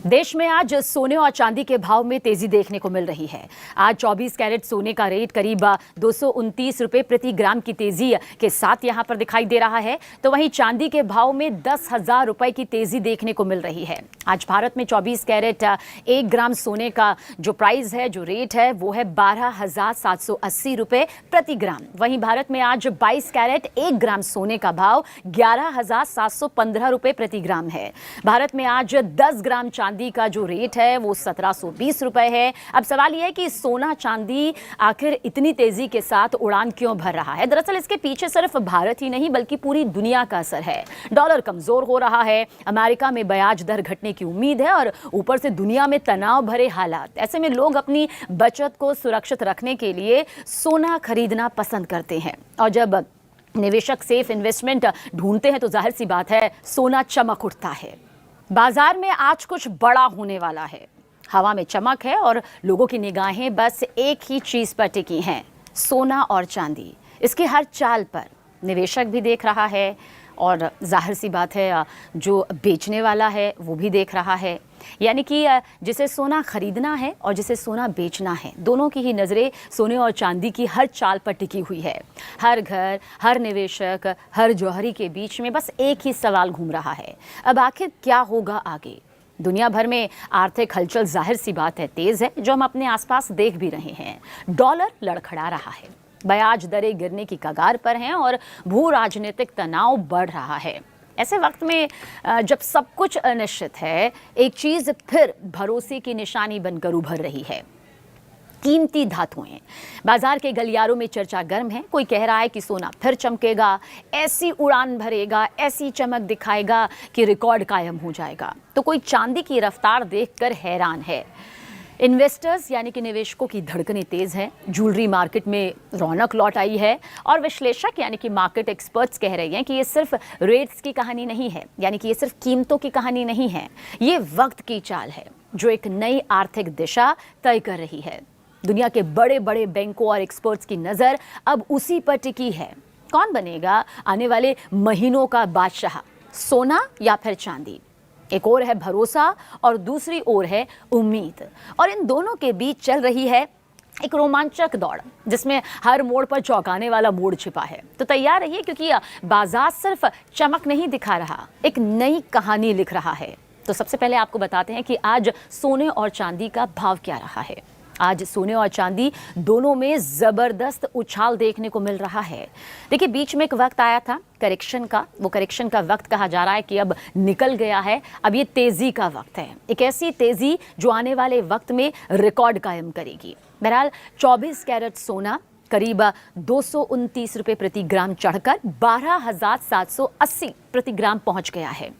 देश में आज सोने और चांदी के भाव में तेजी देखने को मिल रही है। आज 24 कैरेट सोने का रेट करीब 229 रुपए प्रति ग्राम की तेजी के साथ यहां पर दिखाई दे रहा है, तो वहीं चांदी के भाव में 10,000 रुपए की तेजी देखने को मिल रही है। आज भारत में 24 कैरेट 1 ग्राम सोने का जो प्राइस है, जो रेट है, वो है 12,780 रुपए प्रति ग्राम। वहीं भारत में आज 22 कैरेट 1 ग्राम सोने का भाव 11,715 रुपए प्रति ग्राम है। भारत में आज 10 ग्राम चांदी का जो रेट है वो 1720 रुपए है। अब सवाल यह है कि सोना चांदी आखिर इतनी तेजी के साथ उड़ान क्यों भर रहा है? दरअसल इसके पीछे सिर्फ भारत ही नहीं बल्कि पूरी दुनिया का असर है। डॉलर कमजोर हो रहा है, अमेरिका में ब्याज दर घटने की उम्मीद है और ऊपर से दुनिया में तनाव भरे हालात। ऐसे में लोग अपनी बचत को सुरक्षित रखने के लिए सोना खरीदना पसंद करते हैं और जब निवेशक सेफ इन्वेस्टमेंट ढूंढते हैं तो जाहिर सी बात है सोना चमक उठता है। बाजार में आज कुछ बड़ा होने वाला है। हवा में चमक है और लोगों की निगाहें बस एक ही चीज पर टिकी हैं, सोना और चांदी। इसकी हर चाल पर निवेशक भी देख रहा है और जाहिर सी बात है जो बेचने वाला है वो भी देख रहा है। यानी कि जिसे सोना खरीदना है और जिसे सोना बेचना है, दोनों की ही नज़रें सोने और चांदी की हर चाल पर टिकी हुई है। हर घर, हर निवेशक, हर जौहरी के बीच में बस एक ही सवाल घूम रहा है, अब आखिर क्या होगा आगे? दुनिया भर में आर्थिक हलचल जाहिर सी बात है तेज है, जो हम अपने आसपास देख भी रहे हैं। डॉलर लड़खड़ा रहा है, ब्याज दरें गिरने की कगार पर हैं और भू राजनीतिक तनाव बढ़ रहा है। ऐसे वक्त में जब सब कुछ अनिश्चित है, एक चीज फिर भरोसे की निशानी बनकर उभर रही है, कीमती धातुएं। बाजार के गलियारों में चर्चा गर्म है। कोई कह रहा है कि सोना फिर चमकेगा, ऐसी उड़ान भरेगा, ऐसी चमक दिखाएगा कि रिकॉर्ड कायम हो जाएगा। तो कोई चांदी की रफ्तार देखकर हैरान है। इन्वेस्टर्स यानी कि निवेशकों की धड़कनें तेज हैं, ज्वेलरी मार्केट में रौनक लौट आई है और विश्लेषक यानी कि मार्केट एक्सपर्ट्स कह रहे हैं कि ये सिर्फ रेट्स की कहानी नहीं है, यानी कि ये सिर्फ कीमतों की कहानी नहीं है, ये वक्त की चाल है जो एक नई आर्थिक दिशा तय कर रही है। दुनिया के बड़े बड़े बैंकों और एक्सपर्ट्स की नज़र अब उसी पर टिकी है। कौन बनेगा आने वाले महीनों का बादशाह, सोना या फिर चांदी? एक ओर है भरोसा और दूसरी ओर है उम्मीद, और इन दोनों के बीच चल रही है एक रोमांचक दौड़ जिसमें हर मोड़ पर चौंकाने वाला मोड़ छिपा है। तो तैयार रहिए क्योंकि बाजार सिर्फ चमक नहीं दिखा रहा, एक नई कहानी लिख रहा है। तो सबसे पहले आपको बताते हैं कि आज सोने और चांदी का भाव क्या रहा है। आज सोने और चांदी दोनों में जबरदस्त उछाल देखने को मिल रहा है। देखिए, बीच में एक वक्त आया था करेक्शन का, वो करेक्शन का वक्त कहा जा रहा है कि अब निकल गया है। अब ये तेजी का वक्त है, एक ऐसी तेजी जो आने वाले वक्त में रिकॉर्ड कायम करेगी। बहरहाल 24 कैरेट सोना करीब 229 रुपए प्रति ग्राम चढ़कर 12,780 प्रति ग्राम पहुंच गया है।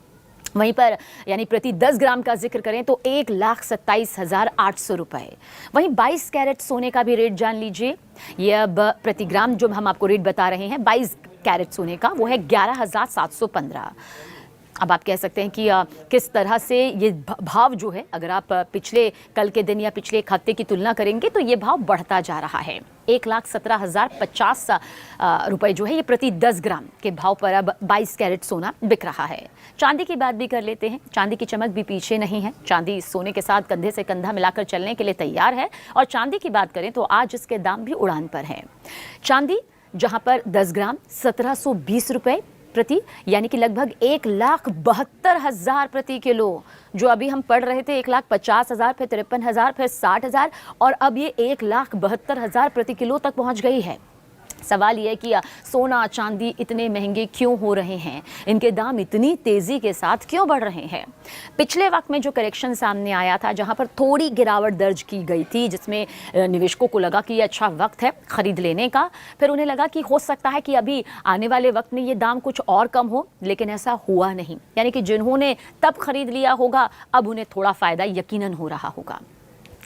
वहीं पर यानी प्रति 10 ग्राम का जिक्र करें तो 1,27,800 रुपए। वहीं 22 कैरेट सोने का भी रेट जान लीजिए। ये अब प्रति ग्राम जो हम आपको रेट बता रहे हैं 22 कैरेट सोने का, वो है 11,715। अब आप कह सकते हैं कि किस तरह से ये भाव जो है, अगर आप पिछले कल के दिन या पिछले एक हफ्ते की तुलना करेंगे तो ये भाव बढ़ता जा रहा है। 1,17,050 रुपए जो है ये प्रति 10 ग्राम के भाव पर अब 22 कैरेट सोना बिक रहा है। चांदी की बात भी कर लेते हैं। चांदी की चमक भी पीछे नहीं है, चांदी सोने के साथ कंधे से कंधा मिलाकर चलने के लिए तैयार है। और चांदी की बात करें तो आज इसके दाम भी उड़ान पर हैं। चांदी जहां पर 10 ग्राम 1,720 रुपए प्रति, यानी कि लगभग 1,72,000 प्रति किलो, जो अभी हम पढ़ रहे थे 1,50,000, फिर 53,000, फिर 60,000 और अब ये 1,72,000 प्रति किलो तक पहुंच गई है। सवाल यह है कि सोना चांदी इतने महंगे क्यों हो रहे हैं, इनके दाम इतनी तेजी के साथ क्यों बढ़ रहे हैं? पिछले वक्त में जो करेक्शन सामने आया था, जहां पर थोड़ी गिरावट दर्ज की गई थी, जिसमें निवेशकों को लगा कि ये अच्छा वक्त है खरीद लेने का, फिर उन्हें लगा कि हो सकता है कि अभी आने वाले वक्त में ये दाम कुछ और कम हो, लेकिन ऐसा हुआ नहीं। यानी कि जिन्होंने तब खरीद लिया होगा अब उन्हें थोड़ा फायदा यकीनन हो रहा होगा।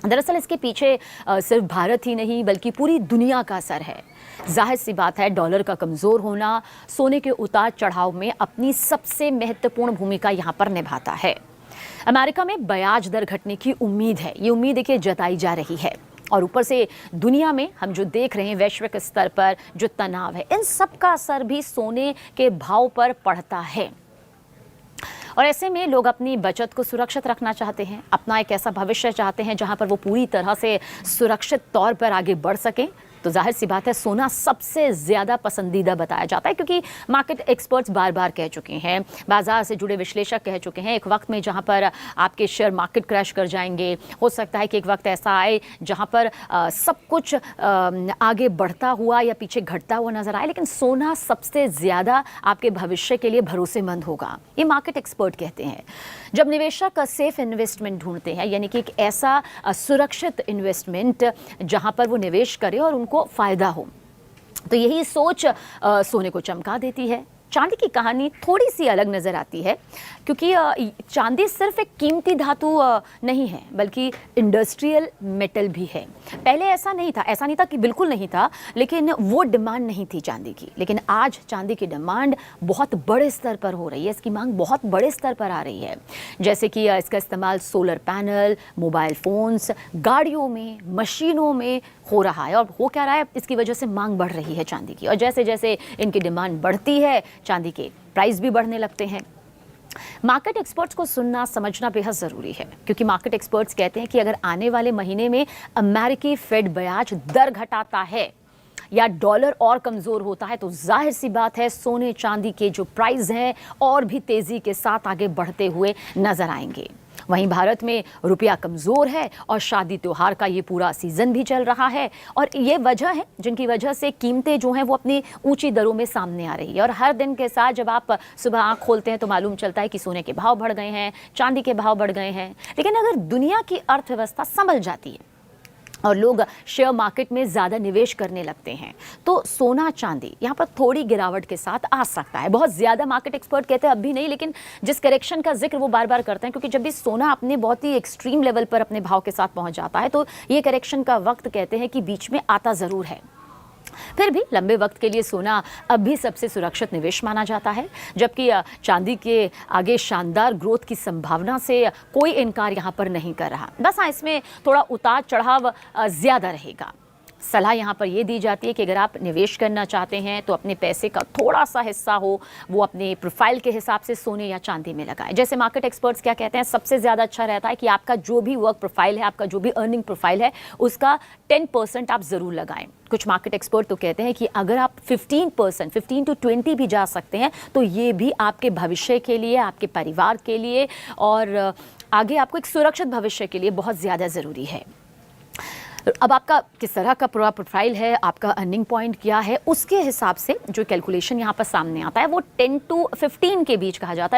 दरअसल इसके पीछे सिर्फ भारत ही नहीं बल्कि पूरी दुनिया का असर है। जाहिर सी बात है डॉलर का कमज़ोर होना सोने के उतार चढ़ाव में अपनी सबसे महत्वपूर्ण भूमिका यहाँ पर निभाता है। अमेरिका में ब्याज दर घटने की उम्मीद है, ये उम्मीद देखिए जताई जा रही है, और ऊपर से दुनिया में हम जो देख रहे हैं वैश्विक स्तर पर जो तनाव है, इन सब का असर भी सोने के भाव पर पड़ता है। और ऐसे में लोग अपनी बचत को सुरक्षित रखना चाहते हैं, अपना एक ऐसा भविष्य चाहते हैं जहां पर वो पूरी तरह से सुरक्षित तौर पर आगे बढ़ सकें। तो जाहिर सी बात है सोना सबसे ज़्यादा पसंदीदा बताया जाता है, क्योंकि मार्केट एक्सपर्ट्स बार बार कह चुके हैं, बाजार से जुड़े विश्लेषक कह चुके हैं, एक वक्त में जहां पर आपके शेयर मार्केट क्रैश कर जाएंगे, हो सकता है कि एक वक्त ऐसा आए जहां पर सब कुछ आगे बढ़ता हुआ या पीछे घटता हुआ नजर आए, लेकिन सोना सबसे ज़्यादा आपके भविष्य के लिए भरोसेमंद होगा, ये मार्केट एक्सपर्ट कहते हैं। जब निवेशक सेफ इन्वेस्टमेंट ढूंढते हैं, यानी कि एक ऐसा सुरक्षित इन्वेस्टमेंट जहां पर वो निवेश करें और उनको फायदा हो, तो यही सोच सोने को चमका देती है। चांदी की कहानी थोड़ी सी अलग नज़र आती है, क्योंकि चांदी सिर्फ एक कीमती धातु नहीं है, बल्कि इंडस्ट्रियल मेटल भी है। पहले ऐसा नहीं था कि बिल्कुल नहीं था, लेकिन वो डिमांड नहीं थी चांदी की। लेकिन आज चांदी की डिमांड बहुत बड़े स्तर पर हो रही है, इसकी मांग बहुत बड़े स्तर पर आ रही है। जैसे कि इसका इस्तेमाल सोलर पैनल, मोबाइल फ़ोन्स, गाड़ियों में, मशीनों में हो रहा है। और हो क्या रहा है, इसकी वजह से मांग बढ़ रही है चांदी की, और जैसे जैसे इनकी डिमांड बढ़ती है चांदी के प्राइस भी बढ़ने लगते हैं। मार्केट एक्सपर्ट्स को सुनना समझना बेहद ज़रूरी है, क्योंकि मार्केट एक्सपर्ट्स कहते हैं कि अगर आने वाले महीने में अमेरिकी फेड ब्याज दर घटाता है या डॉलर और कमज़ोर होता है, तो जाहिर सी बात है सोने चांदी के जो प्राइस हैं और भी तेज़ी के साथ आगे बढ़ते हुए नज़र आएंगे। वहीं भारत में रुपया कमज़ोर है और शादी त्योहार का ये पूरा सीज़न भी चल रहा है, और ये वजह है जिनकी वजह से कीमतें जो हैं वो अपनी ऊंची दरों में सामने आ रही है। और हर दिन के साथ जब आप सुबह आँख खोलते हैं तो मालूम चलता है कि सोने के भाव बढ़ गए हैं, चांदी के भाव बढ़ गए हैं। लेकिन अगर दुनिया की अर्थव्यवस्था संभल जाती है और लोग शेयर मार्केट में ज़्यादा निवेश करने लगते हैं, तो सोना चांदी यहाँ पर थोड़ी गिरावट के साथ आ सकता है। बहुत ज़्यादा मार्केट एक्सपर्ट कहते हैं अब भी नहीं, लेकिन जिस करेक्शन का जिक्र वो बार बार करते हैं, क्योंकि जब भी सोना अपने बहुत ही एक्सट्रीम लेवल पर अपने भाव के साथ पहुँच जाता है, तो ये करेक्शन का वक्त कहते हैं कि बीच में आता ज़रूर है। फिर भी लंबे वक्त के लिए सोना अब भी सबसे सुरक्षित निवेश माना जाता है, जबकि चांदी के आगे शानदार ग्रोथ की संभावना से कोई इनकार यहाँ पर नहीं कर रहा। बस हाँ, इसमें थोड़ा उतार चढ़ाव ज़्यादा रहेगा। सलाह यहाँ पर यह दी जाती है कि अगर आप निवेश करना चाहते हैं तो अपने पैसे का थोड़ा सा हिस्सा हो वो अपने प्रोफाइल के हिसाब से सोने या चांदी में लगाएं। जैसे मार्केट एक्सपर्ट्स क्या कहते हैं, सबसे ज़्यादा अच्छा रहता है कि आपका जो भी वर्क प्रोफाइल है, आपका जो भी अर्निंग प्रोफाइल है, उसका 10% आप ज़रूर लगाएं। कुछ मार्केट एक्सपर्ट तो कहते हैं कि अगर आप 15% 15 to 20 भी जा सकते हैं, तो ये भी आपके भविष्य के लिए, आपके परिवार के लिए और आगे आपको एक सुरक्षित भविष्य के लिए बहुत ज़्यादा ज़रूरी है। अब आपका किस तरह का पूरा प्रोफाइल है, आपका अर्निंग पॉइंट क्या है, उसके हिसाब से जो कैलकुलेशन यहाँ पर सामने आता है वो 10 to 15 के बीच कहा जाता है।